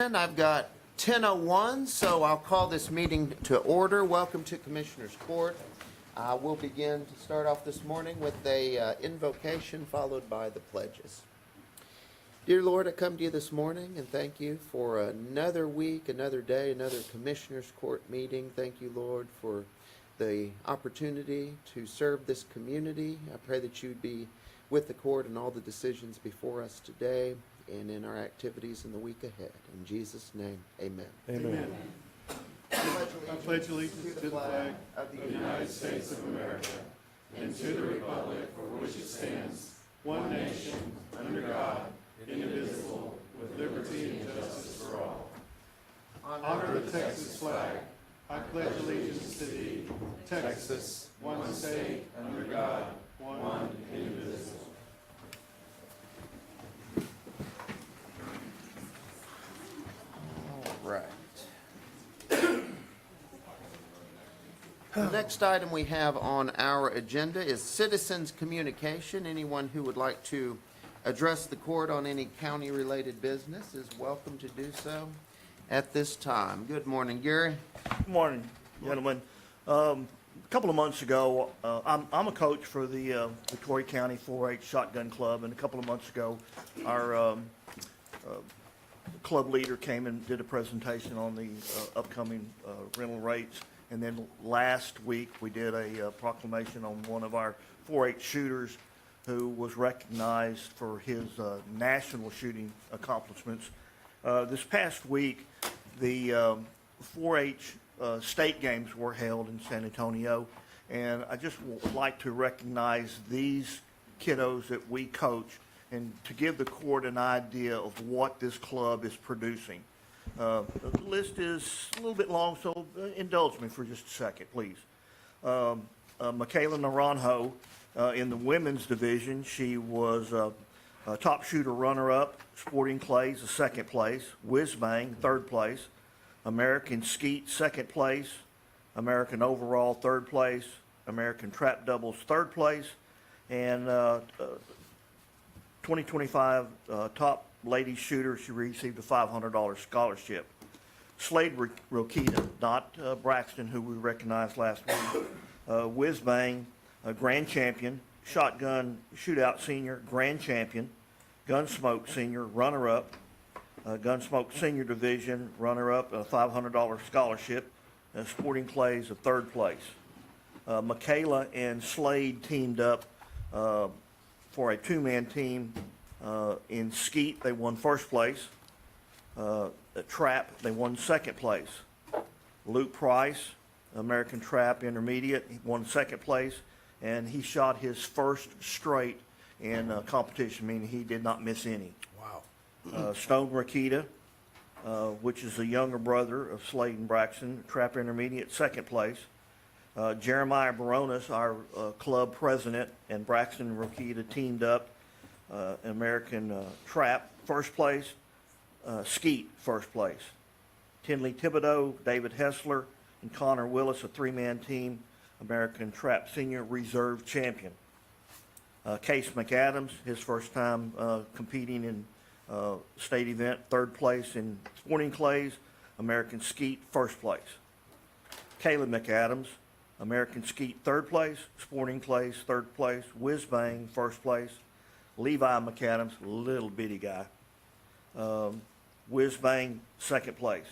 And I've got 10:01, so I'll call this meeting to order. Welcome to Commissioners Court. We'll begin to start off this morning with a invocation followed by the pledges. Dear Lord, I come to you this morning and thank you for another week, another day, another Commissioners Court meeting. Thank you, Lord, for the opportunity to serve this community. I pray that you'd be with the court and all the decisions before us today and in our activities in the week ahead. In Jesus' name, amen. Amen. I pledge allegiance to the flag of the United States of America and to the republic for which it stands, one nation, under God, indivisible, with liberty and justice for all. Honor the Texas flag. I pledge allegiance to thee, Texas, one state, under God, one indivisible. All right. The next item we have on our agenda is citizens' communication. Anyone who would like to address the court on any county-related business is welcome to do so at this time. Good morning, Gary. Good morning, gentlemen. A couple of months ago, I'm a coach for the Victoria County 4-H Shotgun Club, and a couple of months ago, our club leader came and did a presentation on the upcoming rental rates. And then last week, we did a proclamation on one of our 4-H shooters who was recognized for his national shooting accomplishments. This past week, the 4-H state games were held in San Antonio, and I just would like to recognize these kiddos that we coach and to give the court an idea of what this club is producing. The list is a little bit long, so indulge me for just a second, please. Michaela Naranjo, in the women's division, she was a top shooter runner-up, Sporting Clays, a second place, Whiz Bang, third place, American Skeet, second place, American Overall, third place, American Trap Doubles, third place, and 2025 top lady shooter, she received a $500 scholarship. Slade Rokita, not Braxton, who we recognized last week. Whiz Bang, a grand champion. Shotgun Shootout senior, grand champion. Gunsmoke senior, runner-up. Gunsmoke senior division, runner-up, a $500 scholarship. Sporting Clays, a third place. Michaela and Slade teamed up for a two-man team. In Skeet, they won first place. Trap, they won second place. Luke Price, American Trap Intermediate, he won second place, and he shot his first straight in competition, meaning he did not miss any. Wow. Stone Rakita, which is the younger brother of Slade and Braxton, Trap Intermediate, second place. Jeremiah Baronis, our club president, and Braxton and Rakita teamed up. American Trap, first place. Skeet, first place. Tinley Thibodeau, David Hessler, and Connor Willis, a three-man team, American Trap Senior Reserve Champion. Case McAdams, his first time competing in state event, third place in Sporting Clays, American Skeet, first place. Caleb McAdams, American Skeet, third place, Sporting Clays, third place, Whiz Bang, first place. Levi McAdams, little bitty guy. Whiz Bang, second place.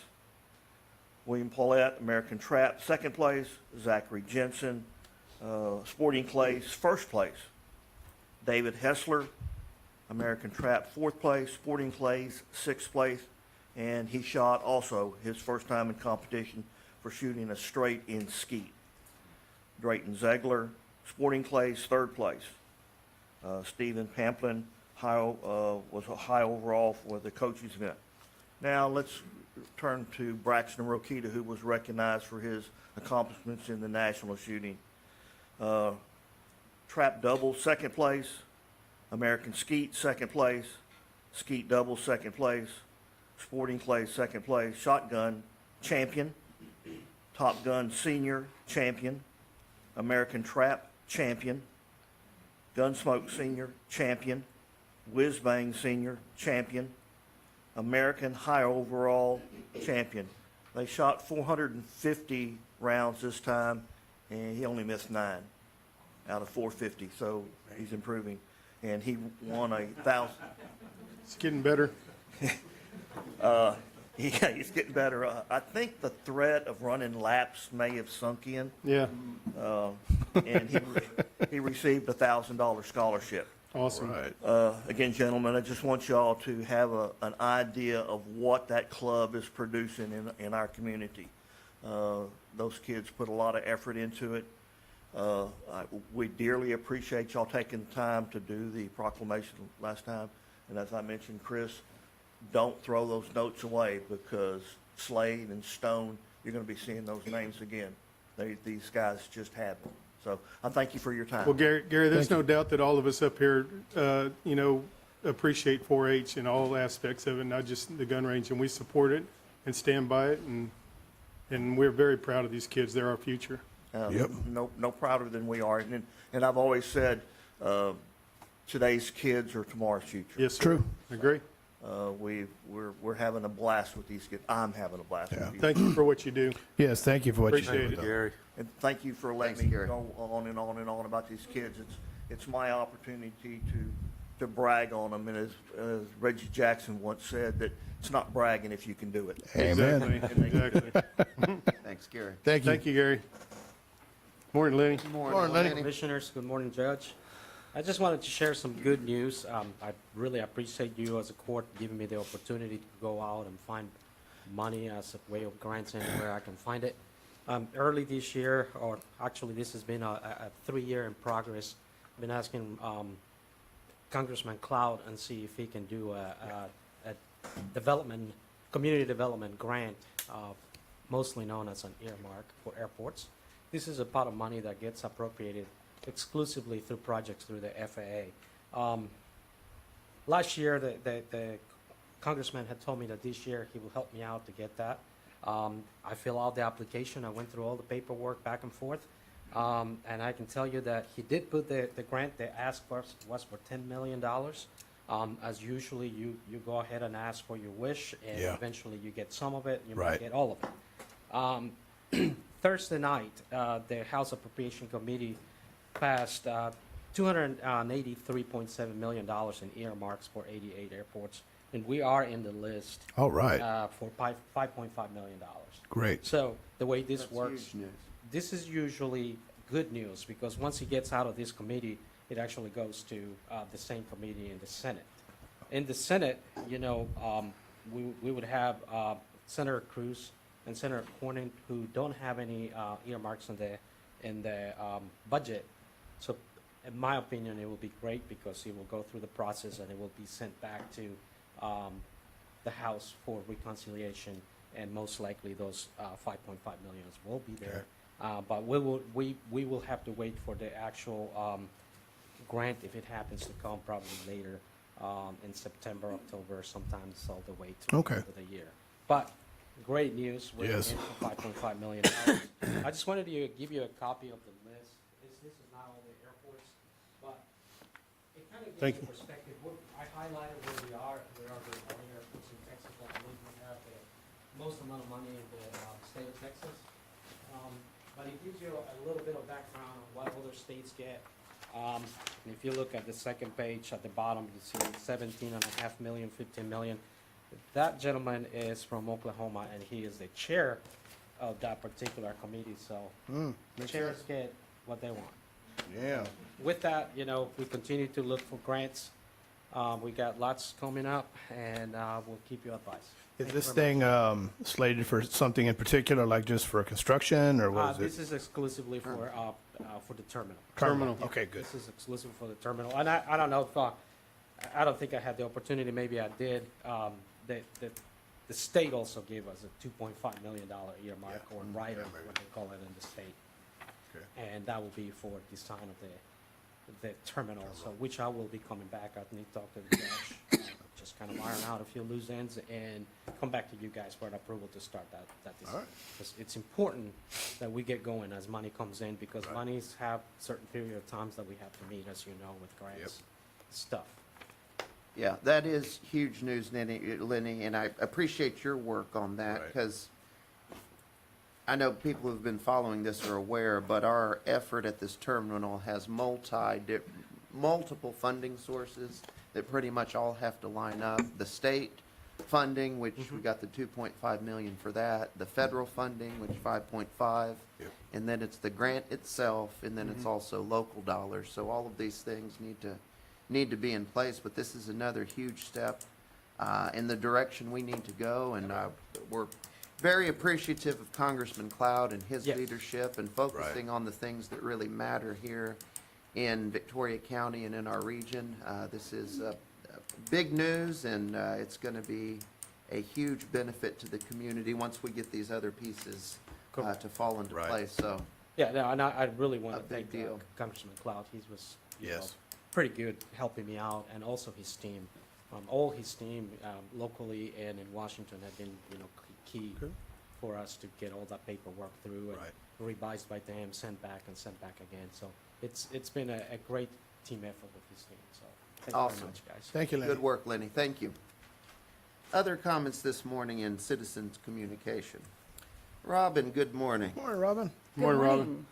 William Paulette, American Trap, second place. Zachary Jensen, Sporting Clays, first place. David Hessler, American Trap, fourth place. Sporting Clays, sixth place. And he shot also his first time in competition for shooting a straight in Skeet. Drayton Zegler, Sporting Clays, third place. Stephen Pamplin was a high overall for the coaches event. Now let's turn to Braxton Rokita, who was recognized for his accomplishments in the national shooting. Trap double, second place. American Skeet, second place. Skeet double, second place. Sporting Clays, second place. Shotgun, champion. Top Gun senior, champion. American Trap, champion. Gunsmoke senior, champion. Whiz Bang senior, champion. American high overall champion. They shot 450 rounds this time, and he only missed 9 out of 450, so he's improving. And he won 1,000. It's getting better. Yeah, he's getting better. I think the threat of running laps may have sunk in, Yeah, and he received a $1,000 scholarship. awesome. Right. Again, gentlemen, I just want y'all to have an idea of what that club is producing in our community. Those kids put a lot of effort into it. We dearly appreciate y'all taking the time to do the proclamation last time. And as I mentioned, Chris, don't throw those notes away, because Slade and Stone, you're going to be seeing those names again. These guys just had them. So I thank you for your time. Well, Gary, there's no doubt that all of us up here, appreciate 4-H in all aspects of it, not just the gun range, and we support it and stand by it, and we're very proud of these kids. They're our future. Yep. No prouder than we are. And I've always said, today's kids are tomorrow's future. Yes, sir. True. Agree. We're having a blast with these kids. I'm having a blast Yeah. with these. Thank you for what you do. Yes, thank you for what you Appreciate did it. with them. Gary. And thank you for letting Thanks, me Gary. go on and on and on about these kids. It's my opportunity to brag on them. And as Reggie Jackson once said, that it's not bragging if you can do it. Amen. Exactly. Thanks, Gary. Thank you. Thank you, Gary. Morning, Lenny. Morning, Lenny. Commissioners, good morning, Judge. I just wanted to share some good news. I really appreciate you as a court giving me the opportunity to go out and find money as a way of grants anywhere I can find it. Early this year, or actually this has been a 3-year in progress, I've been asking Congressman Cloud and see if he can do a community development grant, mostly known as an earmark for airports. This is a pot of money that gets appropriated exclusively through projects through the FAA. Last year, the congressman had told me that this year he will help me out to get that. I filled out the application. I went through all the paperwork back and forth. And I can tell you that he did put the grant they asked for was for $10 million. As usually, you go ahead and ask for your wish, and Yeah. eventually you get some of it, you might Right. get all of it. Thursday night, the House Appropriation Committee passed $283.7 million in earmarks for 88 airports, and we are in the list All right. for $5.5 million. Great. So the way this That's works, huge news. this is usually good news, because once it gets out of this committee, it actually goes to the same committee in the Senate. In the Senate, we would have Senator Cruz and Senator Cornyn, who don't have any earmarks in the budget. So in my opinion, it will be great, because it will go through the process and it will be sent back to the House for reconciliation, and most likely those 5.5 million will be there. But we will have to wait for the actual grant, if it happens to come probably later in September, October, sometimes all the way through Okay. the year. But great news, we're in Yes. for $5.5 million. I just wanted to give you a copy of the list. This is not all the airports, but it kind of Thank gives you. a perspective. I highlighted where we are the other airports in Texas. I believe we have the most amount of money in the state of Texas. But it gives you a little bit of background on what other states get. And if you look at the second page at the bottom, you see 17.5 million, 15 million. That gentleman is from Oklahoma, and he is the chair of that particular committee, so the chairs get what they want. Yeah. With that, we continue to look for grants. We got lots coming up, and we'll keep you advised. Is Thank you this very much. thing slated for something in particular, like just for construction, or what is This it? is exclusively for the terminal. Terminal. Okay, good. This is exclusive for the terminal, and I don't know if, I don't think I had the opportunity, maybe I did. The state also gave us a $2.5 million earmark, or rider, what they call it in the state. Okay. And that will be for design of the terminal, so which I will be coming back. I need to talk to the judge, just kind of iron out a few loose ends, and come back to you guys for an approval to start that design. All right. 'Cause it's important that we get going as money comes in, because monies have certain period of times that we have to meet, as you know, with grants stuff. Yeah, that is huge news, Lenny, and I appreciate your work on that, Right. because I know people who've been following this are aware, but our effort at this terminal has multiple funding sources that pretty much all have to line up. The state funding, which we got the 2.5 million for that, the federal funding, which 5.5, Yep. and then it's the grant itself, and then it's also local dollars. So all of these things need to be in place, but this is another huge step in the direction we need to go, and we're very appreciative of Congressman Cloud and his Yes. leadership and focusing on the things that really matter here in Victoria County and in our region. This is big news, and it's going to be a huge benefit to the community once we get these other pieces to fall into Right. place. So, Yeah, no, and I really want A to big thank deal. Congressman Cloud. He was Yes. pretty good helping me out, and also his team. All his team locally and in Washington have been, key for us to get all that paperwork through and Right. revised by them, sent back and sent back again. So it's been a great team effort with his team. So thank you Awesome. very much, guys. Thank you, Lenny. good work, Lenny. Thank you. Other comments this morning in citizens' communication? Robin, good morning. Morning, Robin. Good morning.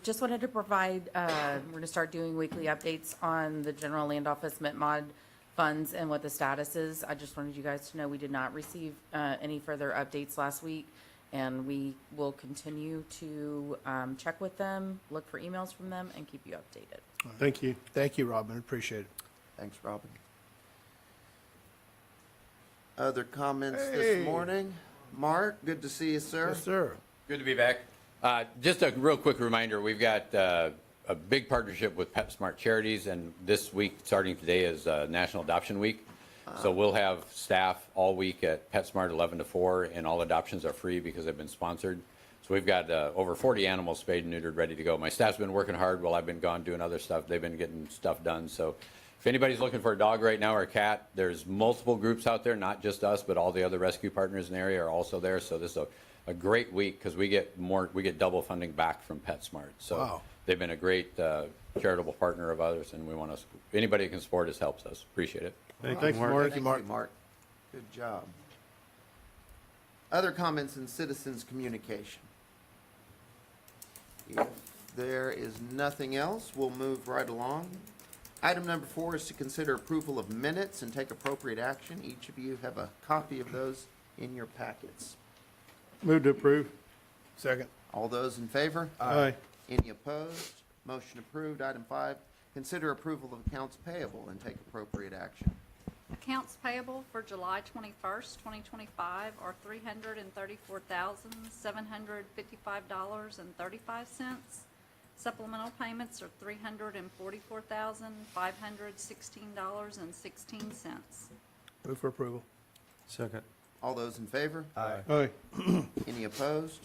Just wanted to provide, we're going to start doing weekly updates on the General Land Office MITMOD funds and what the status is. I just wanted you guys to know we did not receive any further updates last week, and we will continue to check with them, look for emails from them, and keep you updated. Thank you. Thank you, Robin. Appreciate it. Thanks, Robin. Other comments Hey. this morning? Mark, good to see you, sir. Yes, sir. Good to be back. Just a real quick reminder, we've got a big partnership with PetSmart Charities, and this week, starting today, is National Adoption Week. So we'll have staff all week at PetSmart 11 to 4, and all adoptions are free because they've been sponsored. So we've got over 40 animals spayed and neutered, ready to go. My staff's been working hard while I've been gone doing other stuff. They've been getting stuff done. So if anybody's looking for a dog right now or a cat, there's multiple groups out there, not just us, but all the other rescue partners in the area are also there. So this is a great week because we get double funding back from PetSmart. So Wow. they've been a great charitable partner of others, and we want to, anybody who can support us helps us. Appreciate it. Thank you, Mark. Thank you, Mark. Good job. Other comments in citizens' communication? If there is nothing else, we'll move right along. Item number 4 is to consider approval of minutes and take appropriate action. Each of you have a copy of those in your packets. Move to approve. Second. All those in favor? Aye. Any opposed? Motion approved. Item 5, consider approval of accounts payable and take appropriate action. Accounts payable for July 21st, 2025 are $334,755.35. Supplemental payments are $344,516.16. Move for approval. Second. All those in favor? Aye. Any opposed?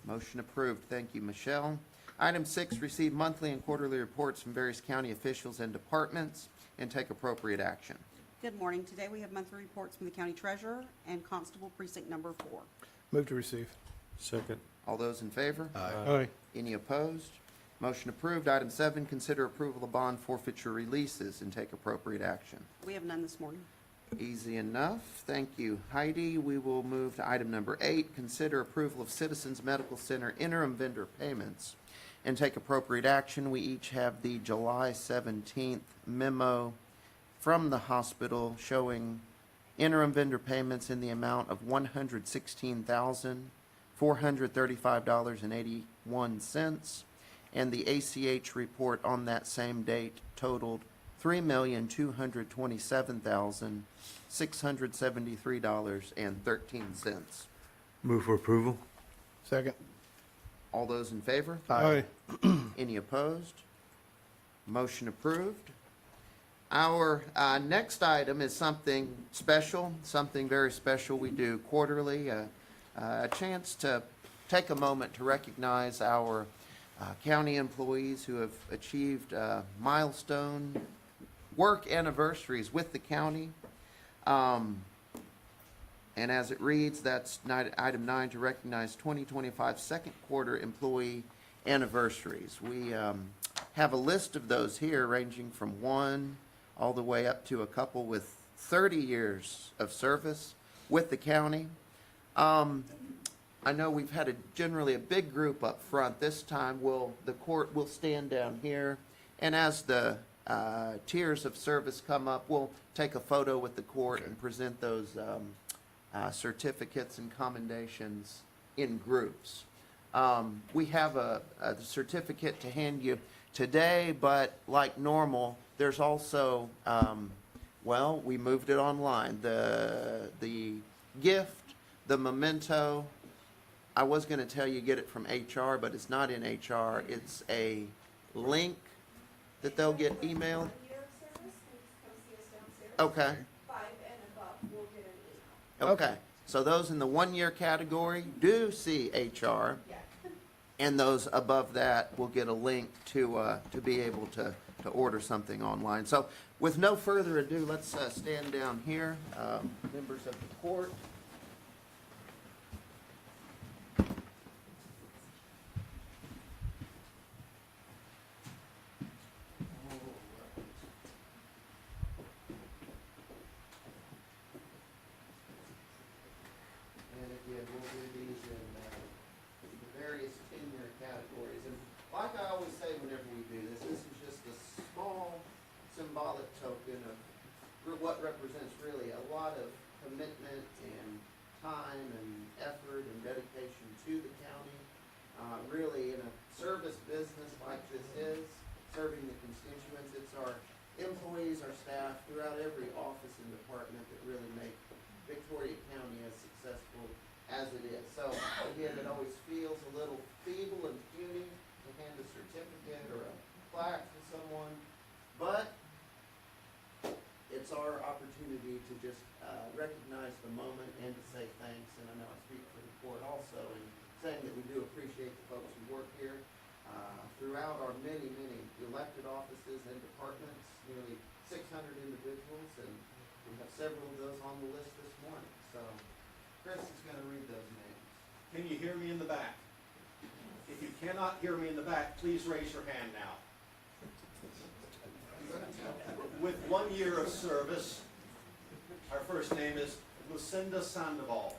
Motion approved. Thank you, Michelle. Item 6, receive monthly and quarterly reports from various county officials and departments and take appropriate action. Good morning. Today we have monthly reports from the county treasurer and constable precinct number 4. Move to receive. Second. All those in favor? Aye. Any opposed? Motion approved. Item 7, consider approval of bond forfeiture releases and take appropriate action. We have none this morning. Easy enough. Thank you, Heidi. We will move to item number 8, consider approval of Citizens Medical Center interim vendor payments and take appropriate action. We each have the July 17th memo from the hospital showing interim vendor payments in the amount of $116,435.81, and the ACH report on that same date totaled $3,227,673.13. Move for approval. Second. All those in favor? Aye. Any opposed? Motion approved. Our next item is something special, something very special we do quarterly, a chance to take a moment to recognize our county employees who have achieved milestone work anniversaries with the county. And as it reads, that's item 9, to recognize 2025 second quarter employee anniversaries. We have a list of those here ranging from 1 all the way up to a couple with 30 years of service with the county. I know we've had generally a big group up front. This time, the court will stand down here, and as the tiers of service come up, we'll take a photo with the court and present those certificates and commendations in groups. We have a certificate to hand you today, but like normal, there's also, well, we moved it online. The gift, the memento, I was going to tell you get it from HR, but it's not in HR. It's a link that they'll get emailed. Okay. 5 and above will get an email. Okay. So those in the 1-year category do see HR, and those above that will get a link to be able to order something online. So with no further ado, let's stand down here, members of the court. And again, we'll do these in the various tenure categories. And like I always say whenever we do this, this is just a small symbolic token of what represents really a lot of commitment and time and effort and dedication to the county. Really, in a service business like this is, serving the constituents, it's our employees, our staff, throughout every office and department that really make Victoria County as successful as it is. So again, it always feels a little feeble and puny to hand a certificate or a plaque to someone, but it's our opportunity to just recognize the moment and to say thanks. And I know I speak for the court also in saying that we do appreciate the folks who work here throughout our many, many elected offices and departments, nearly 600 individuals, and we have several of those on the list this morning. So Chris is going to read those names. Can you hear me in the back? If you cannot hear me in the back, please raise your hand now. With 1 year of service, our first name is Lucinda Sandoval.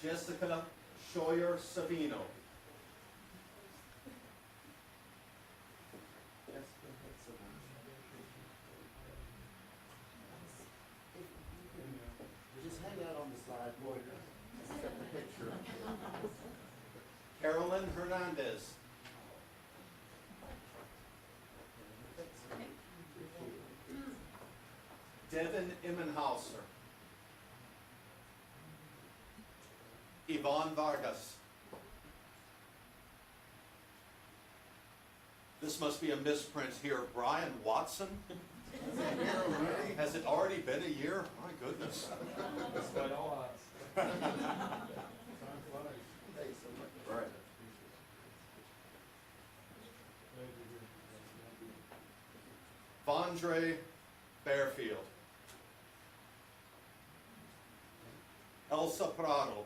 Jessica Scheuer Savino. Just hang out on the side, boy. Set the picture. Carolyn Hernandez. Devin Immenhauser. Yvonne Vargas. This must be a misprint here. Brian Watson? Has it already been a year? My goodness. Right. Vondre Bearfield. Elsa Prado.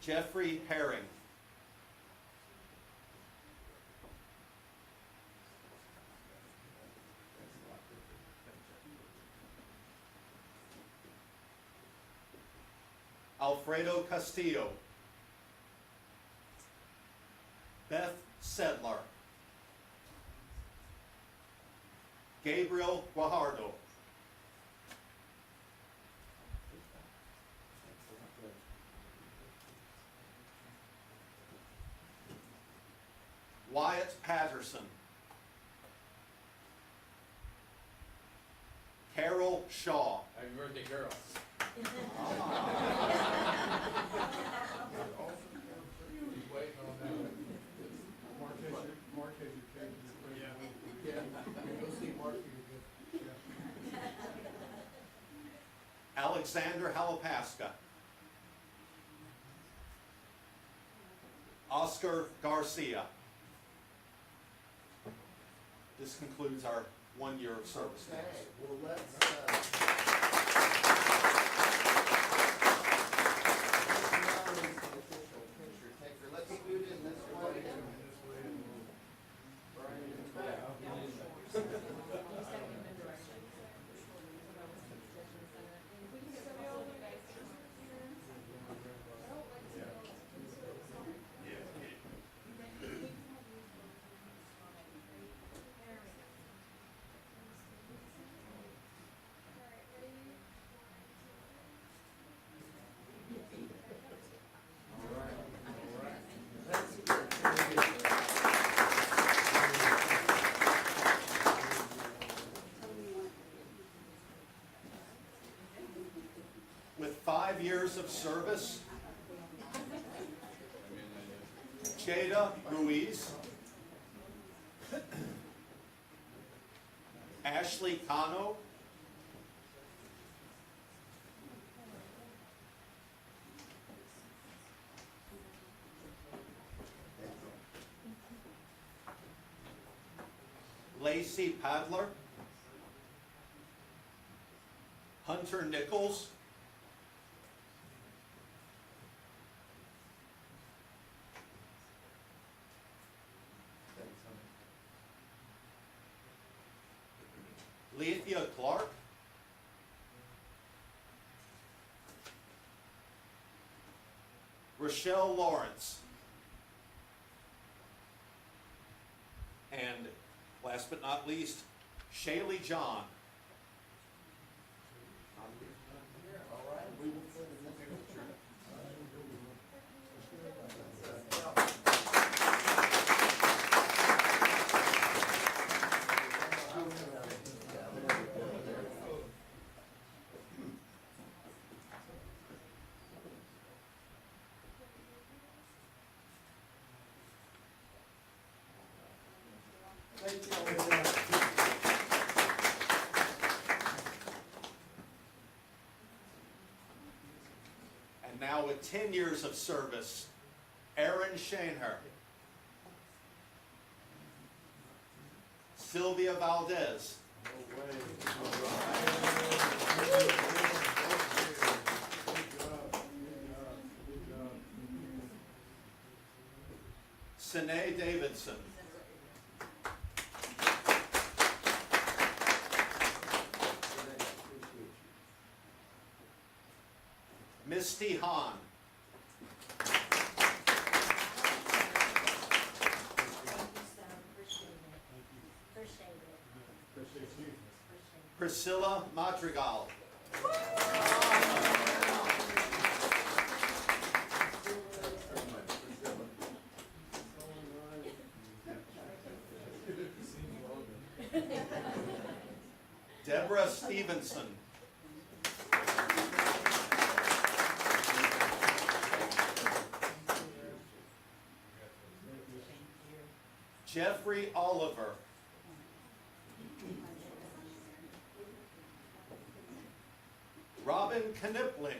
Jeffrey Herring. Alfredo Castillo. Beth Sedlar. Gabriel Guajardo. Wyatt Patterson. Carol Shaw. Happy birthday, Carol. Alexander Halapaska. Oscar Garcia. This concludes our 1 year of service. Okay, well, let's scoot in this way. with 5 years of service, Jada Ruiz, Ashley Cano, Lacey Padler, Hunter Nichols, Lethea Clark, Rochelle Lawrence, and last but not least, Shaylee John. And now with 10 years of service, Aaron Shaner, Sylvia Valdez, Sine Davidson, Misty Hahn, Priscilla Madrigal, Deborah Stevenson, Jeffrey Oliver, Robin Knipling,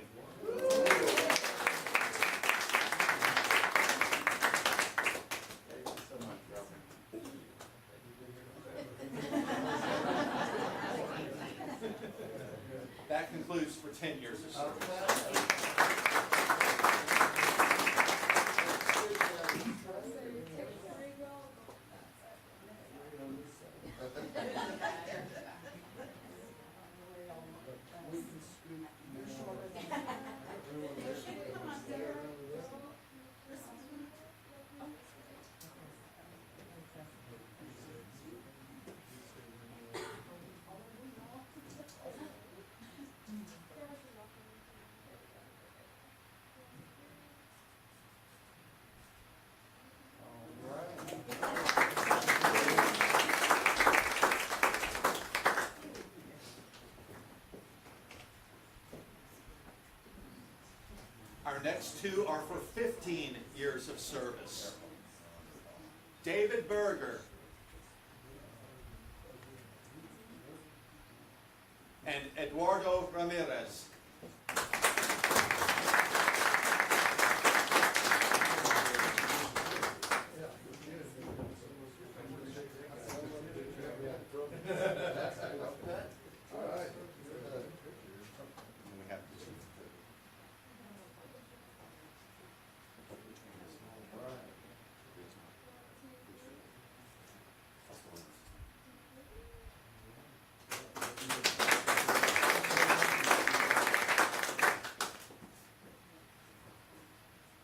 that concludes for 10 years of service. Our next two are for 15 years of service. David Berger and Eduardo Ramirez.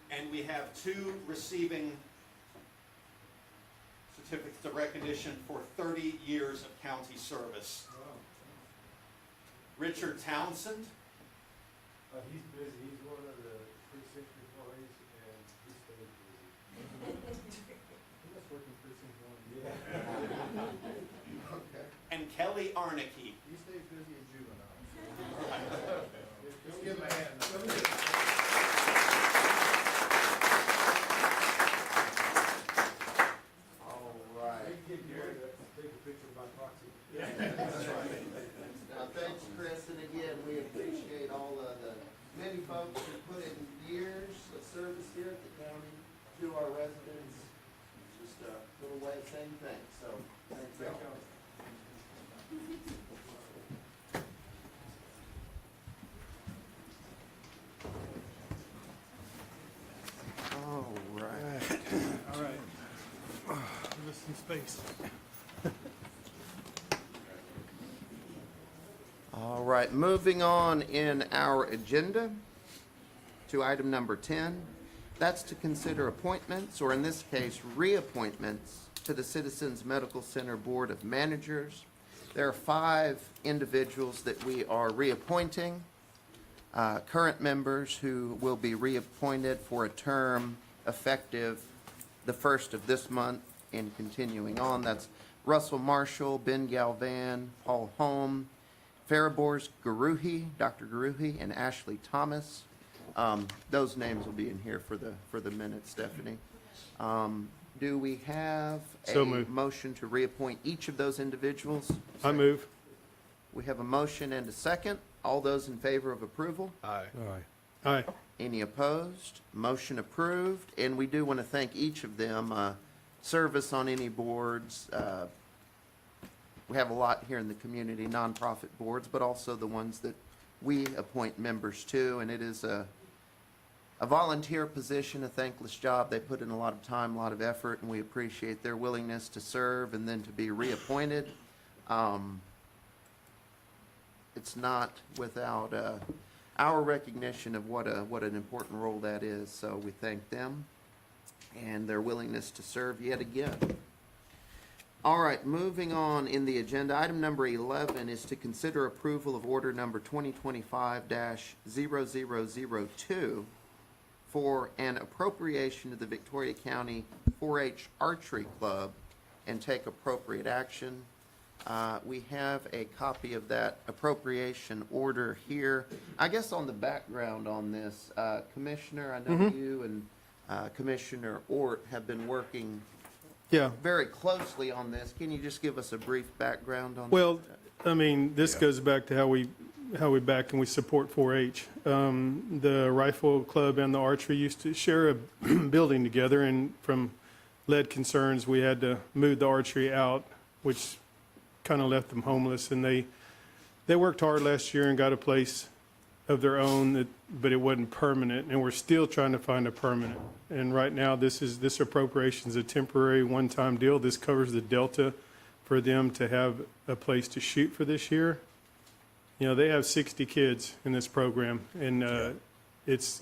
And we have two receiving certificates of recognition for 30 years of county service. Richard Townsend. He's busy. He's one of the precinct employees, and he stays busy. He must work in precinct 1. Yeah. Okay. And Kelly Arnicky. He stays busy in juvenile. Just give him a hand. folks who put in years of service here at the county to our residents. Just a little way of saying thanks, so thank you all. All right. All right. Give us some space. All right, moving on in our agenda to item number 10. That's to consider appointments, or in this case, reappointments to the Citizens Medical Center Board of Managers. There are 5 individuals that we are reappointing, current members who will be reappointed for a term effective the 1st of this month and continuing on. That's Russell Marshall, Ben Galvan, Paul Holm, Farabors Garuhi, Dr. Garuhi, and Ashley Thomas. Those names will be in here for the minutes, Stephanie. Do we have So a moved. motion to reappoint each of those individuals? I move. We have a motion and a second. All those in favor of approval? Aye. Aye. Any opposed? Motion approved. And we do want to thank each of them. Service on any boards. We have a lot here in the community, nonprofit boards, but also the ones that we appoint members to. And it is a volunteer position, a thankless job. They put in a lot of time, a lot of effort, and we appreciate their willingness to serve and then to be reappointed. It's not without our recognition of what an important role that is. So we thank them and their willingness to serve yet again. All right, moving on in the agenda, item number 11 is to consider approval of order number 2025-0002 for an appropriation to the Victoria County 4-H Archery Club and take appropriate action. We have a copy of that appropriation order here. I guess on the background on this, Commissioner, I know you and Commissioner Ort have been working Yeah. very closely on this. Can you just give us a brief background on Well, I mean, this goes back to how we back and we support 4-H. The rifle club and the archery used to share a building together, and from lead concerns, we had to move the archery out, which kind of left them homeless. And they worked hard last year and got a place of their own, but it wasn't permanent, and we're still trying to find a permanent. And right now, this appropriation is a temporary one-time deal. This covers the delta for them to have a place to shoot for this year. You know, they have 60 kids in this program, and it's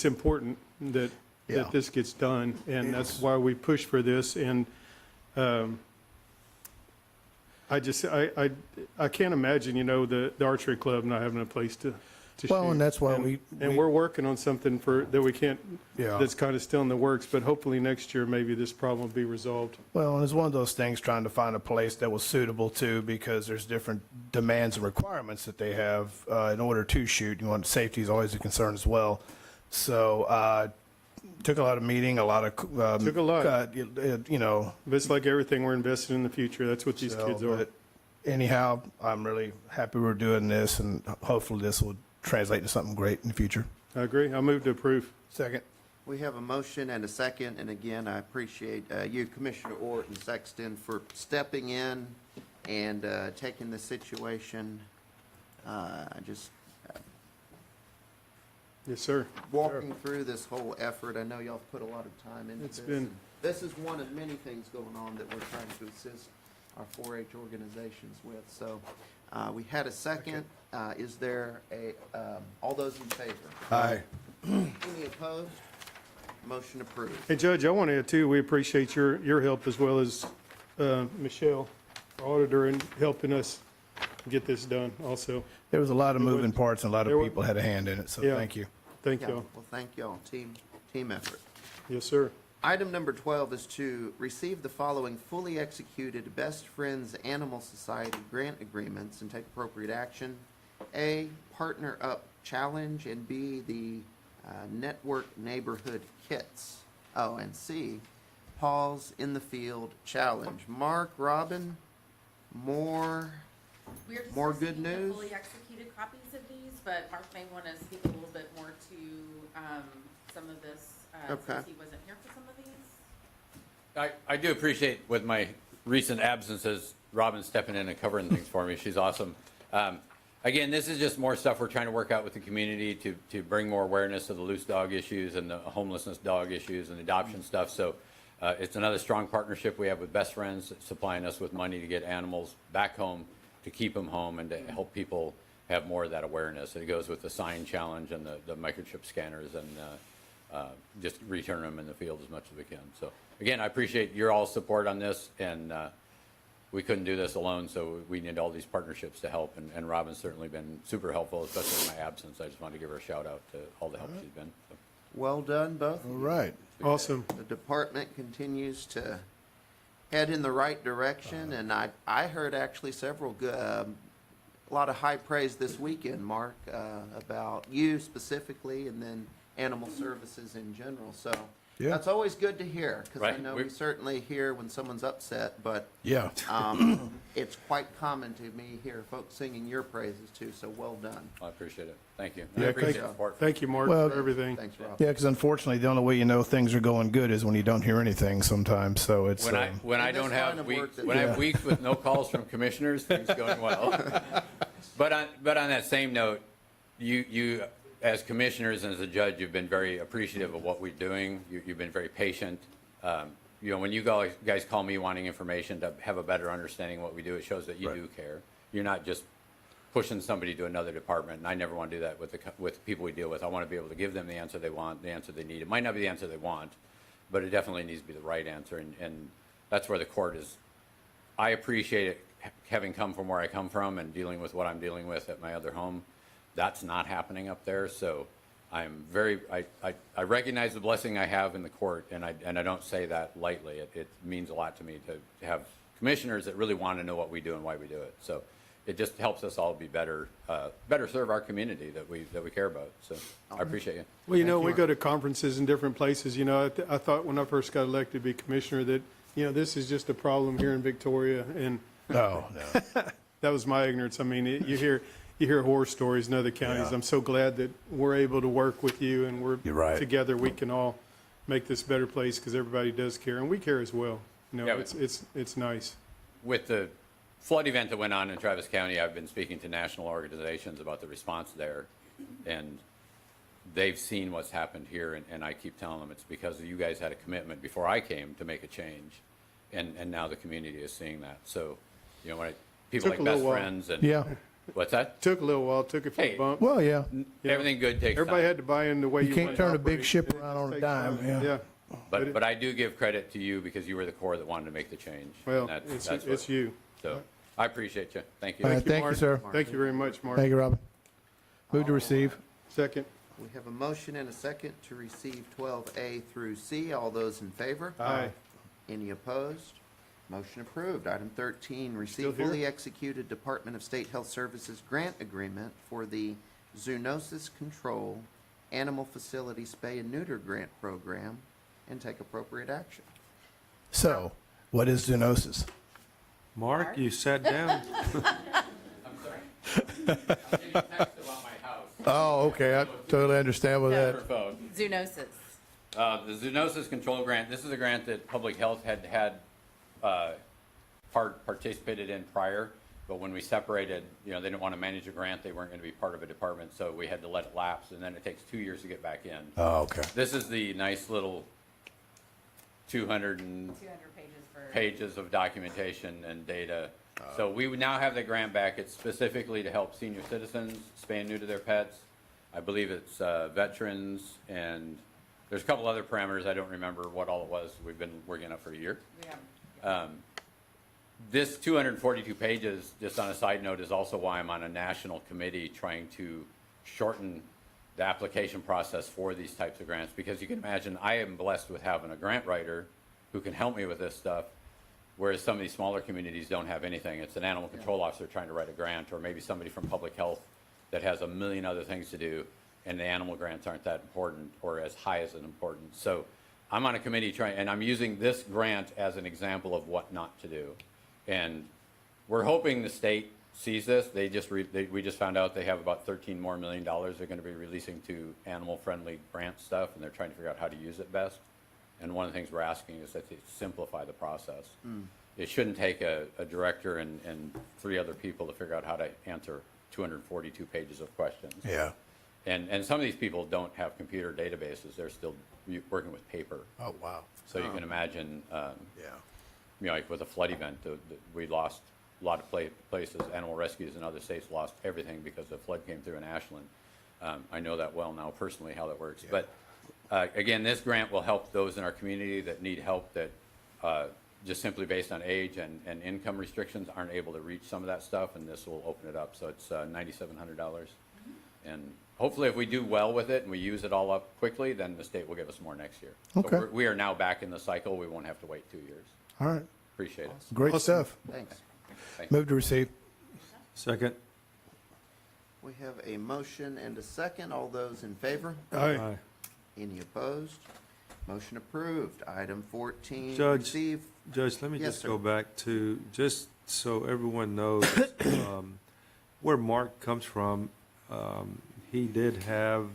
important that this gets done, and that's why we push for this. And I can't imagine, you know, the archery club not having a place to shoot. Well, and that's why And we're working on something that we can't, Yeah. that's kind of still in the works, but hopefully next year, maybe this problem will be resolved. Well, and it's one of those things trying to find a place that was suitable too, because there's different demands and requirements that they have in order to shoot. You want safety is always a concern as well. So took a lot of meeting, a lot of Took a lot. you know. But it's like everything, we're invested in the future. That's what these So, kids are. but anyhow, I'm really happy we're doing this, and hopefully this will translate to something great in the future. I agree. I move to approve. Second. We have a motion and a second, and again, I appreciate you, Commissioner Ort and Sexton, for stepping in and taking the situation, Yes, sir. walking through this whole effort. I know y'all have put a lot of time into It's this. been- This is one of many things going on that we're trying to assist our 4-H organizations with. So we had a second. Is there all those in favor? Aye. Any opposed? Motion approved. Hey, Judge, I want to add too, we appreciate your help as well as Michelle, our auditor, in helping us get this done also. There was a lot of moving parts, and a lot There of were- people had a hand in it, so Yeah. thank you. Thank Yeah, y'all. well, thank y'all. Team effort. Yes, sir. Item number 12 is to receive the following fully executed Best Friends Animal Society grant agreements and take appropriate action. A, Partner Up Challenge, and B, the Network Neighborhood Kits. Oh, and C, Paws in the Field Challenge. Mark, Robin, more We are just More good receiving the news? fully executed copies of these, but Mark may want to speak a little bit more to some of this, Okay. since he wasn't here for some of these. I do appreciate with my recent absences, Robin stepping in and covering things for me. She's awesome. Again, this is just more stuff we're trying to work out with the community to bring more awareness of the loose dog issues and the homelessness dog issues and adoption stuff. So it's another strong partnership we have with Best Friends, supplying us with money to get animals back home, to keep them home, and to help people have more of that awareness. It goes with the sign challenge and the microchip scanners and just return them in the field as much as we can. So again, I appreciate your all's support on this, and we couldn't do this alone, so we need all these partnerships to help, and Robin's certainly been super helpful, especially in my absence. I just wanted to give her a shout out to all the help she's been. So. Well done, both. All right. Awesome. The department continues to head in the right direction, and I heard actually a lot of high praise this weekend, Mark, about you specifically, and then animal services in general. So Yeah. that's always good to hear, because I Right. know we certainly hear when someone's upset, but Yeah. it's quite common to me hear folks singing your praises too. So well done. I appreciate it. Thank you. Yeah, I appreciate thank- the support. Thank you, Mark, Well- for everything. Thanks, Rob. Yeah, because unfortunately, the only way you know things are going good is when you don't hear anything sometimes. So it's When I In don't this have line of work weeks, that when I we have have. weeks with no calls from commissioners, things going well. But on that same note, you as commissioners and as a judge, you've been very appreciative of what we're doing. You've been very patient. When you guys call me wanting information to have a better understanding of what we do, it shows that you do care. You're not just pushing somebody to another department, and I never want to do that with people we deal with. I want to be able to give them the answer they want, the answer they need. It might not be the answer they want, but it definitely needs to be the right answer, and that's where the court is. I appreciate it, having come from where I come from and dealing with what I'm dealing with at my other home. That's not happening up there, so I'm I recognize the blessing I have in the court, and I don't say that lightly. It means a lot to me to have commissioners that really want to know what we do and why we do it. So it just helps us all be better serve our community that we care about. So I appreciate you. Well, we go to conferences in different places. I thought when I first got elected to be commissioner that, this is just a problem here in Victoria, and no. that was my ignorance. I mean, you hear horror stories in other counties. Yeah. I'm so glad that we're able to work with you, and You're right. together we can all make this a better place, because everybody does care, and we care as well. Yeah, It's nice. With the flood event that went on in Travis County, I've been speaking to national organizations about the response there, and they've seen what's happened here, and I keep telling them it's because you guys had a commitment before I came to make a change, and now the community is seeing that. So, when people Took like a Best little while. Friends and Yeah. what's that? Took a little while, took a few Hey. bumps. Well, yeah. Everything good takes Everybody time. had to buy in the way You you can't wanted to turn a big operate. ship It around on a takes dime, time. yeah. Yeah. But I do give credit to you because you were the core that wanted to make the change. Well, and it's what- you. So I appreciate you. Thank you. All right, thank you, Mark. sir. Thank you very much, Mark. Thank you, Robin. Move to receive. Second. We have a motion and a second to receive 12A through C. All those in favor? Aye. Any opposed? Motion approved. Item 13, Still receive here? fully executed Department of State Health Services grant agreement for the Zoonosis Control Animal Facility Spay and Neuter Grant Program and take appropriate action. So, what is zoonosis? Mark, you sat down. I'm sorry. I'm getting text about my house. Oh, okay. I totally understand with Her that. phone. Zoonosis. The Zoonosis Control Grant, this is a grant that Public Health had participated in prior, but when we separated, they didn't want to manage a grant, they weren't going to be part of a department, so we had to let it lapse, and then it takes 2 years to get back in. Oh, okay. This is the nice little 200 pages for. pages of documentation and data. So we would now have the grant back. It's specifically to help senior citizens spay and neuter their pets. I believe it's veterans, and there's a couple other parameters. I don't remember what all it was. We've been working on it for a year. Yeah. This 242 pages, just on a side note, is also why I'm on a national committee trying to shorten the application process for these types of grants, because you can imagine I am blessed with having a grant writer who can help me with this stuff, whereas some of these smaller communities don't have anything. It's an animal control officer trying to write a grant, or maybe somebody from public health that has a million other things to do, and the animal grants aren't that important or as high as important. So I'm on a committee and I'm using this grant as an example of what not to do. And we're hoping the state sees this, we just found out they have about $13 million more they're going to be releasing to animal-friendly grant stuff, and they're trying to figure out how to use it best. And one of the things we're asking is that they simplify the process. It shouldn't take a director and 3 other people to figure out how to answer 242 pages of questions. Yeah. And some of these people don't have computer databases. They're still working with paper. Oh, wow. So you can imagine, Yeah. like with a flood event, we lost a lot of places. Animal rescues in other states lost everything because the flood came through in Ashland. I know that well now personally, how that works. But again, this grant will help those in our community that need help that just simply based on age and income restrictions aren't able to reach some of that stuff, and this will open it up. So it's $9,700. And hopefully if we do well with it and we use it all up quickly, then the state will give us more next year. Okay. So we are now back in the cycle. We won't have to wait 2 years. All right. Appreciate it. Great stuff. Thanks. Move to receive. Second. We have a motion and a second. All those in favor? Aye. Any opposed? Motion approved. Item 14, Judge. receive. Judge, let me Yes, just sir. go back to, just so everyone knows, where Mark comes from. He did have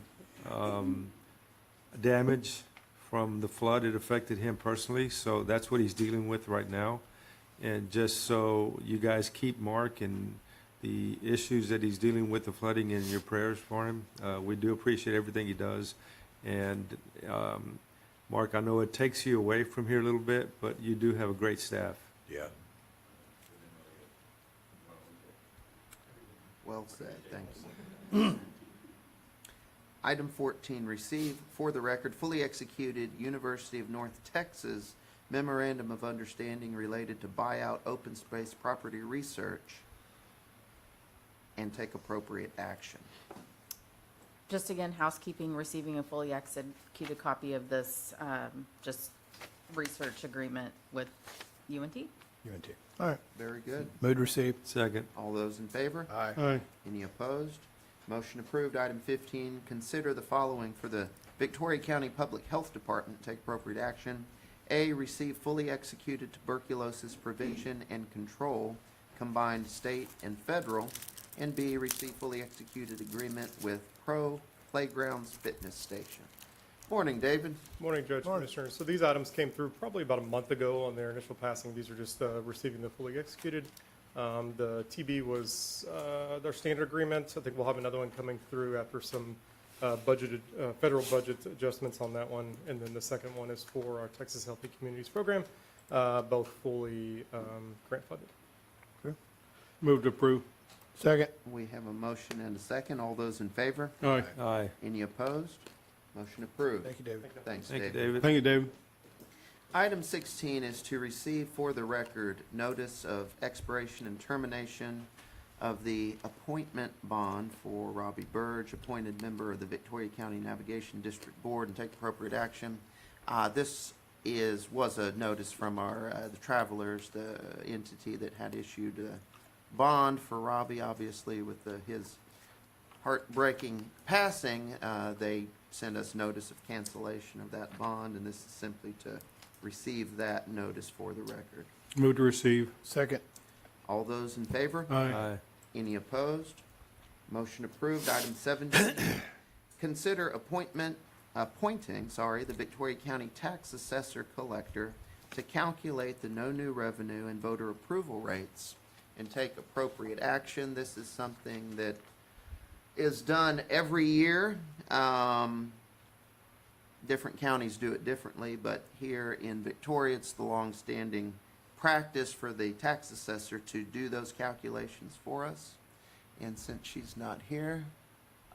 damage from the flood. It affected him personally, so that's what he's dealing with right now. And just so you guys keep Mark and the issues that he's dealing with, the flooding, in your prayers for him. We do appreciate everything he does. And Mark, I know it takes you away from here a little bit, but you do have a great staff. Yeah. Well said, thanks. Item 14, receive for the record fully executed University of North Texas Memorandum of Understanding related to buyout open space property research and take appropriate action. Just again, housekeeping, receiving a fully executed copy of this, just research agreement with UNT. UNT. All right. Very good. Move to receive. Second. All those in favor? Aye. Any opposed? Motion approved. Item 15, consider the following for the Victoria County Public Health Department. Take appropriate action. A, receive fully executed tuberculosis prevention and control, combined state and federal. And B, receive fully executed agreement with Pro Playgrounds Fitness Station. Morning, David. Morning, Judge, Commissioners. So these items came through probably about a month ago on their initial passing. These are just receiving the fully executed. The TB was their standard agreement. I think we'll have another one coming through after some budgeted, federal budget adjustments on that one. And then the second one is for our Texas Healthy Communities Program, both fully grant funded. Move to approve. Second. We have a motion and a second. All those in favor? Aye. Aye. Any opposed? Motion approved. Thank you, David. Thanks, Thank you, David. David. Thank you, David. Item 16 is to receive for the record notice of expiration and termination of the appointment bond for Robbie Burge, appointed member of the Victoria County Navigation District Board, and take appropriate action. This was a notice from the Travelers, the entity that had issued a bond for Robbie, obviously with his heartbreaking passing. They sent us notice of cancellation of that bond, and this is simply to receive that notice for the record. Move to receive. Second. All those in favor? Aye. Any opposed? Motion approved. Item 17, consider appointing the Victoria County Tax Assessor Collector to calculate the no new revenue and voter approval rates and take appropriate action. This is something that is done every year. Different counties do it differently, but here in Victoria, it's the longstanding practice for the tax assessor to do those calculations for us. And since she's not here,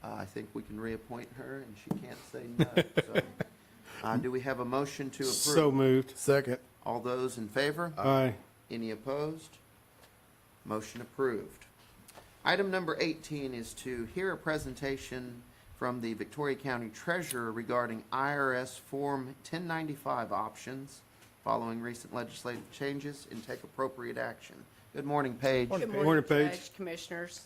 I think we can reappoint her, and she can't say no. So, do we have a motion to approve? So moved. Second. All those in favor? Aye. Any opposed? Motion approved. Item number 18 is to hear a presentation from the Victoria County Treasurer regarding IRS Form 1095 options following recent legislative changes and take appropriate action. Good morning, Paige. Good Morning, morning, Paige. Judge, Commissioners.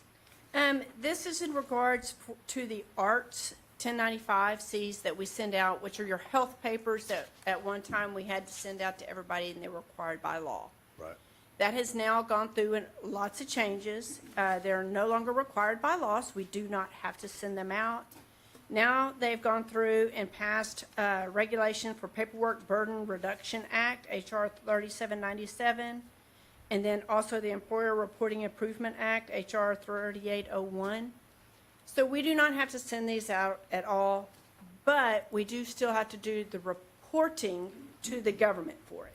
This is in regards to the ARTS 1095Cs that we send out, which are your health papers that at one time we had to send out to everybody and they were required by law. Right. That has now gone through lots of changes. They're no longer required by law, so we do not have to send them out. Now, they've gone through and passed regulation for Paperwork Burden Reduction Act, H.R. 3797, and then also the Employer Reporting Improvement Act, H.R. 3801. So we do not have to send these out at all, but we do still have to do the reporting to the government for it.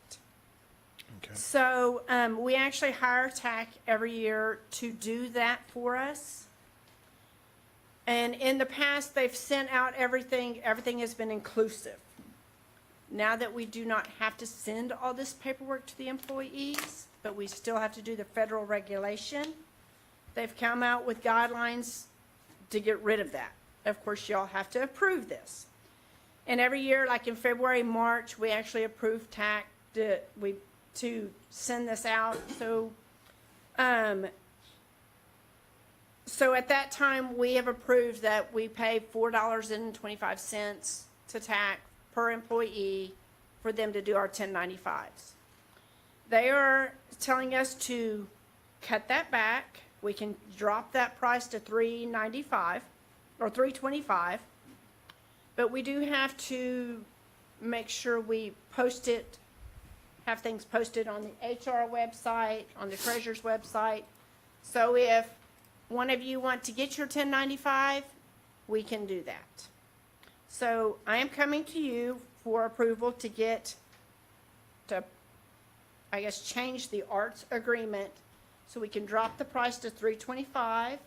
Okay. So we actually hire TAC every year to do that for us. And in the past, they've sent out everything has been inclusive. Now that we do not have to send all this paperwork to the employees, but we still have to do the federal regulation, they've come out with guidelines to get rid of that. Of course, y'all have to approve this. And every year, like in February, March, we actually approve TAC to send this out. So at that time, we have approved that we pay $4.25 to TAC per employee for them to do our 1095s. They are telling us to cut that back. We can drop that price to $3.95 or $3.25, but we do have to make sure we post it, have things posted on the HR website, on the treasurer's website. So if one of you want to get your 1095, we can do that. So I am coming to you for approval to change the arts agreement so we can drop the price to $3.25.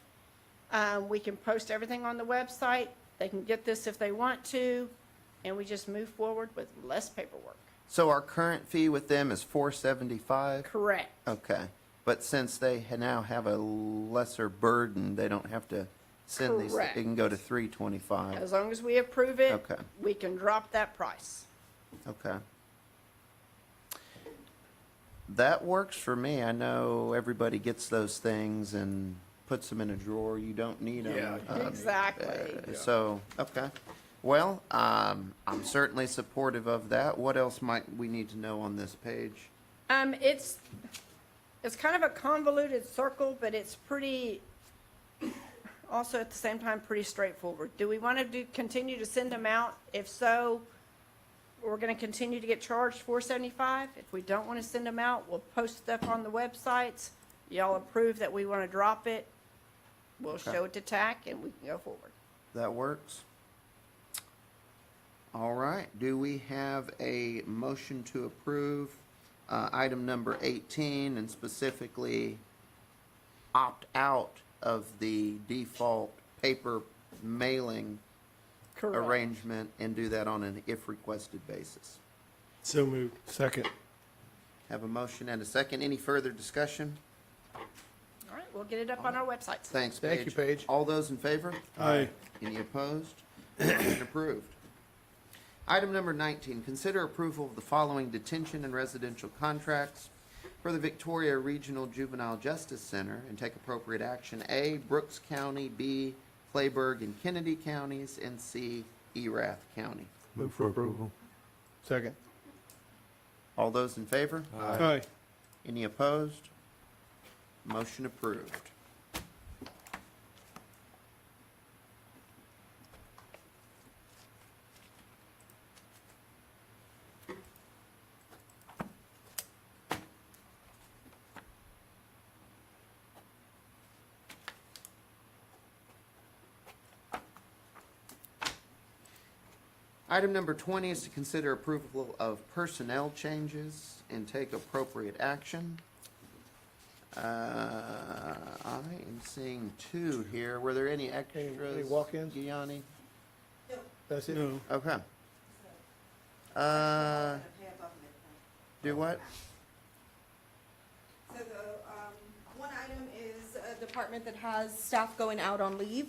We can post everything on the website. They can get this if they want to, and we just move forward with less paperwork. So our current fee with them is $4.75? Correct. Okay, but since they now have a lesser burden, they don't have to send these, Correct. it can go to $3.25. As long as we approve it, Okay. we can drop that price. Okay. That works for me. I know everybody gets those things and puts them in a drawer. You don't need them. Yeah. Exactly. So, okay. Well, I'm certainly supportive of that. What else might we need to know on this page? It's kind of a convoluted circle, but it's pretty, also at the same time, pretty straightforward. Do we want to continue to send them out? If so, we're going to continue to get charged $4.75. If we don't want to send them out, we'll post stuff on the websites. Y'all approve that we want to drop it, we'll Okay. show it to TAC, and we can go forward. That works? All right. Do we have a motion to approve item number 18 and specifically opt out of the default paper mailing Correct. arrangement and do that on an if requested basis? So moved. Second. Have a motion and a second. Any further discussion? All right, we'll get it up on our websites. Thanks, Paige. Thank you, Paige. All those in favor? Aye. Any opposed? Motion approved. Item number 19, consider approval of the following detention and residential contracts for the Victoria Regional Juvenile Justice Center and take appropriate action. A, Brooks County, B, Clayburgh and Kennedy counties, and C, Erath County. Move for approval. Second. All those in favor? Aye. Any opposed? Motion approved. Item number 20 is to consider approval of personnel changes and take appropriate action. I am seeing two here. Were there any extras? any walk-ins? Gianni? That's it? No. Okay. Do what? So the one item is a department that has staff going out on leave.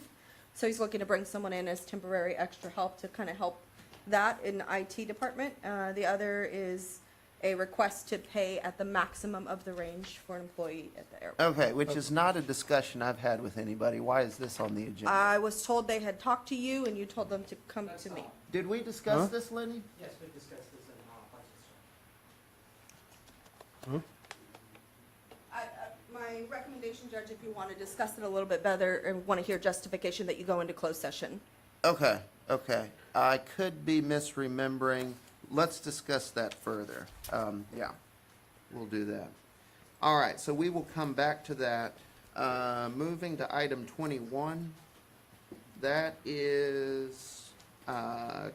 So he's looking to bring someone in as temporary extra help to kind of help that in the IT department. The other is a request to pay at the maximum of the range for an employee at the airport. Okay, which is not a discussion I've had with anybody. Why is this on the agenda? I was told they had talked to you and you told them to come to me. Did we discuss this, Lenny? Yes, we discussed this in our budget. my recommendation, Judge, if you want to discuss it a little bit better and want to hear justification, that you go into closed session. Okay, okay. I could be misremembering. Let's discuss that further. Yeah, we'll do that. All right, so we will come back to that. Moving to item 21. That is,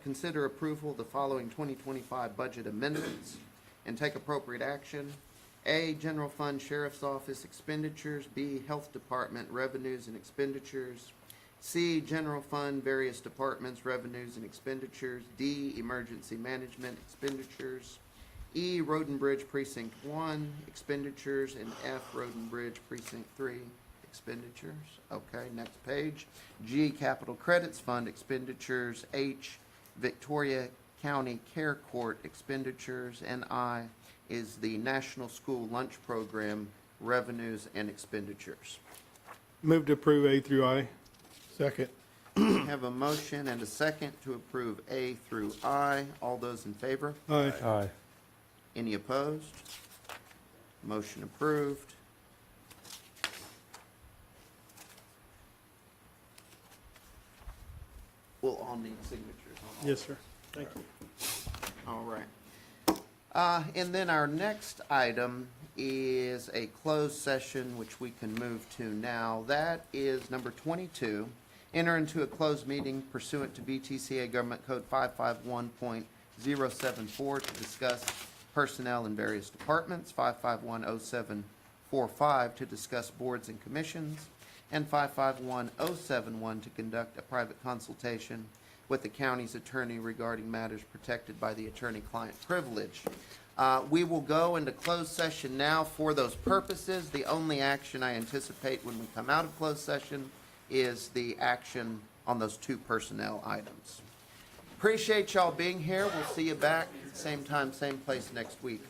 consider approval of the following 2025 budget amendments and take appropriate action. A, General Fund Sheriff's Office expenditures. B, Health Department revenues and expenditures. C, General Fund various departments revenues and expenditures. D, Emergency Management expenditures. E, Road and Bridge Precinct 1 expenditures. And F, Road and Bridge Precinct 3 expenditures. Okay, next page. G, Capital Credits Fund expenditures. H, Victoria County Care Court expenditures. And I is the National School Lunch Program revenues and expenditures. Move to approve A through I. Second. Have a motion and a second to approve A through I. All those in favor? Aye. Aye. Any opposed? Motion approved. We'll all need signatures on all. Yes, sir. Thank you. All right. And then our next item is a closed session, which we can move to now. That is number 22. Enter into a closed meeting pursuant to BTCA Government Code 551.074 to discuss personnel in various departments, 551.0745 to discuss boards and commissions, and 551.071 to conduct a private consultation with the county's attorney regarding matters protected by the attorney-client privilege. We will go into closed session now for those purposes. The only action I anticipate when we come out of closed session is the action on those two personnel items. Appreciate y'all being here. We'll see you back, same time, same place next week.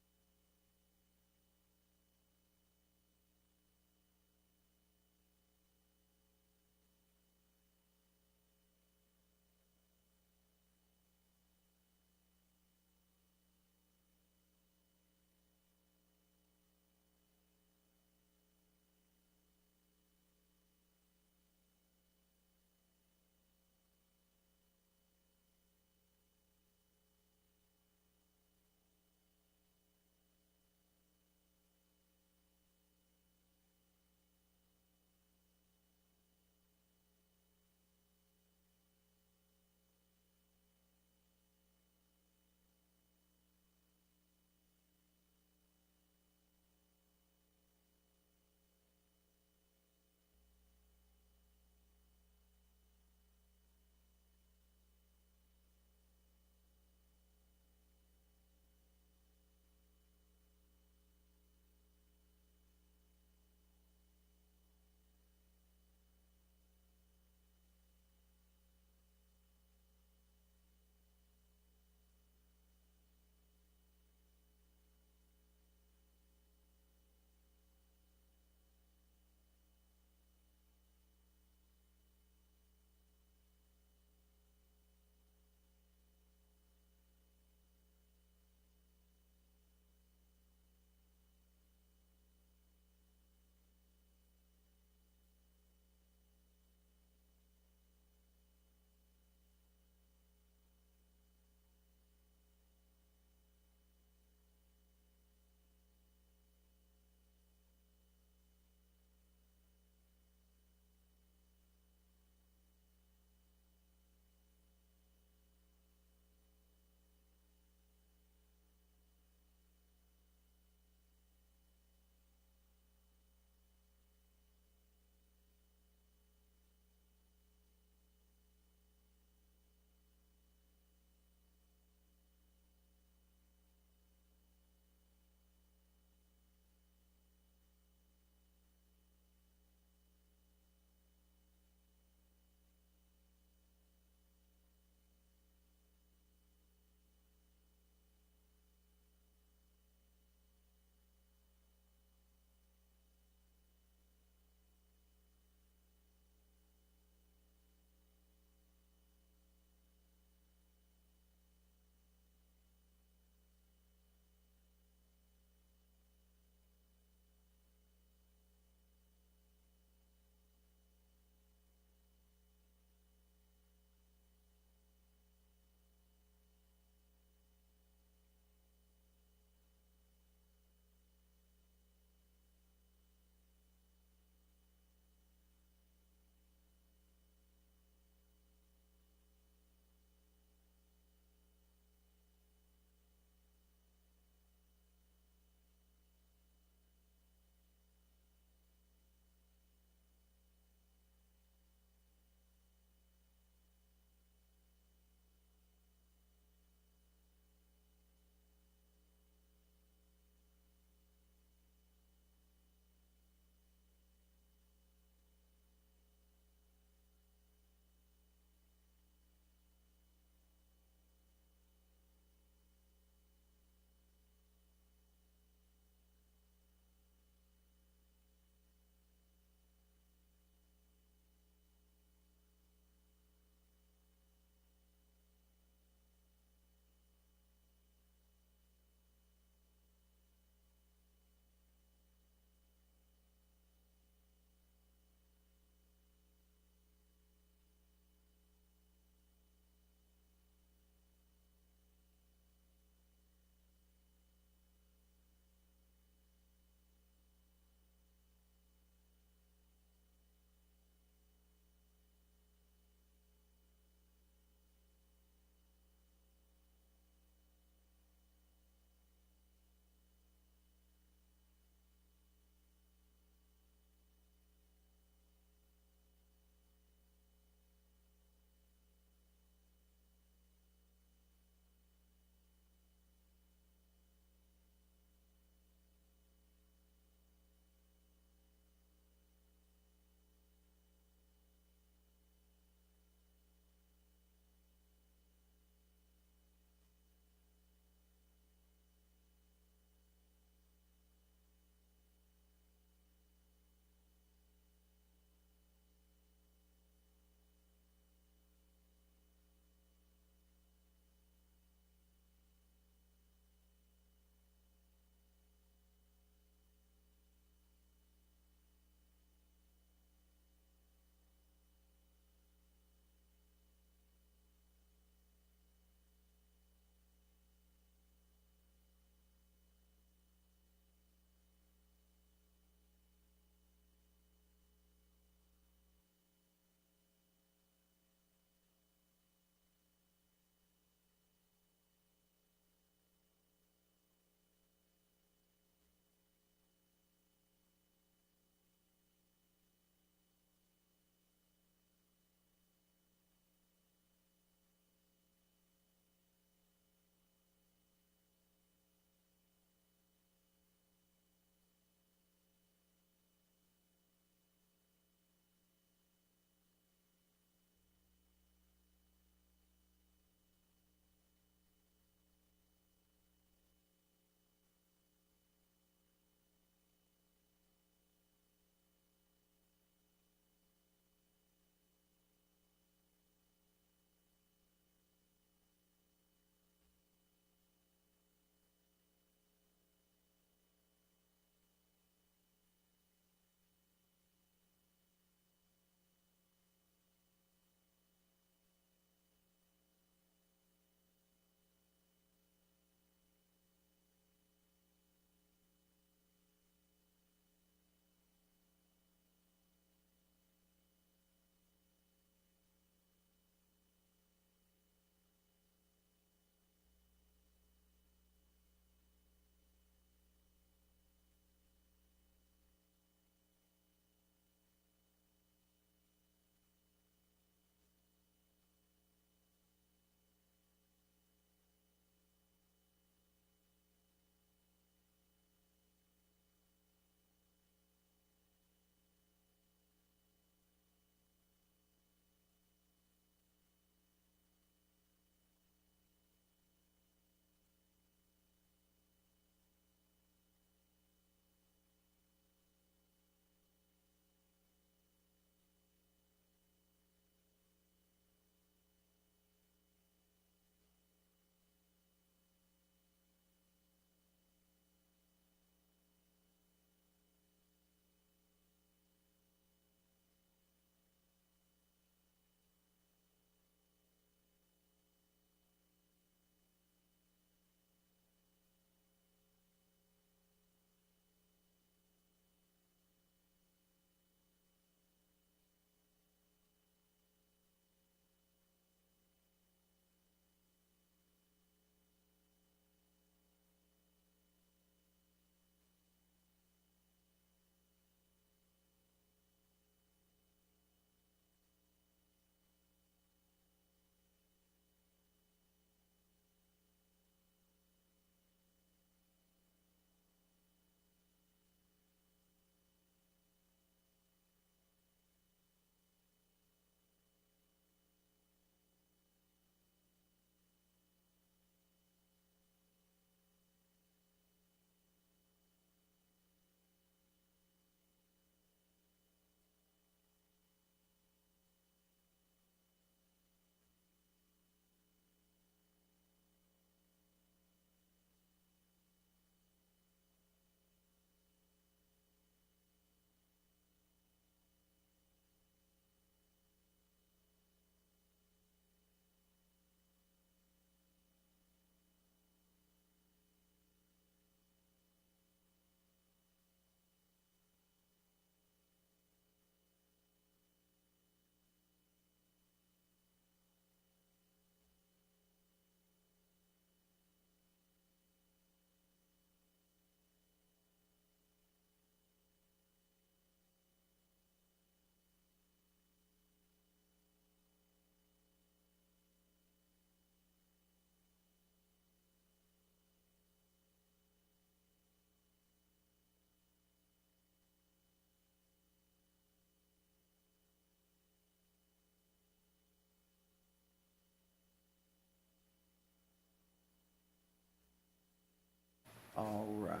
All right.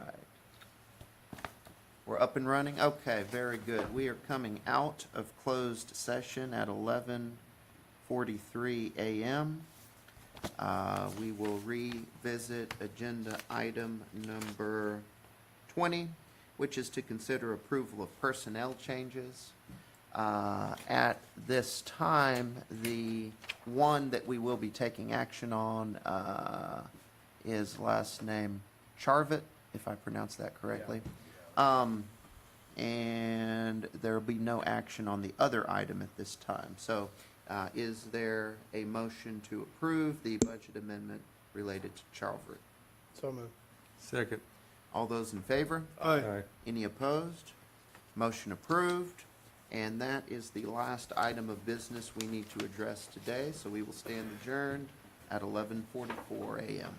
We're up and running? Okay, very good. We are coming out of closed session at 11:43 a.m. We will revisit agenda item number 20, which is to consider approval of personnel changes. At this time, the one that we will be taking action on is last name Charvet, if I pronounce that correctly. And there will be no action on the other item at this time. So is there a motion to approve the budget amendment related to Charvet? So moved. Second. All those in favor? Aye. Any opposed? Motion approved. And that is the last item of business we need to address today, so we will stand adjourned at 11:44 a.m.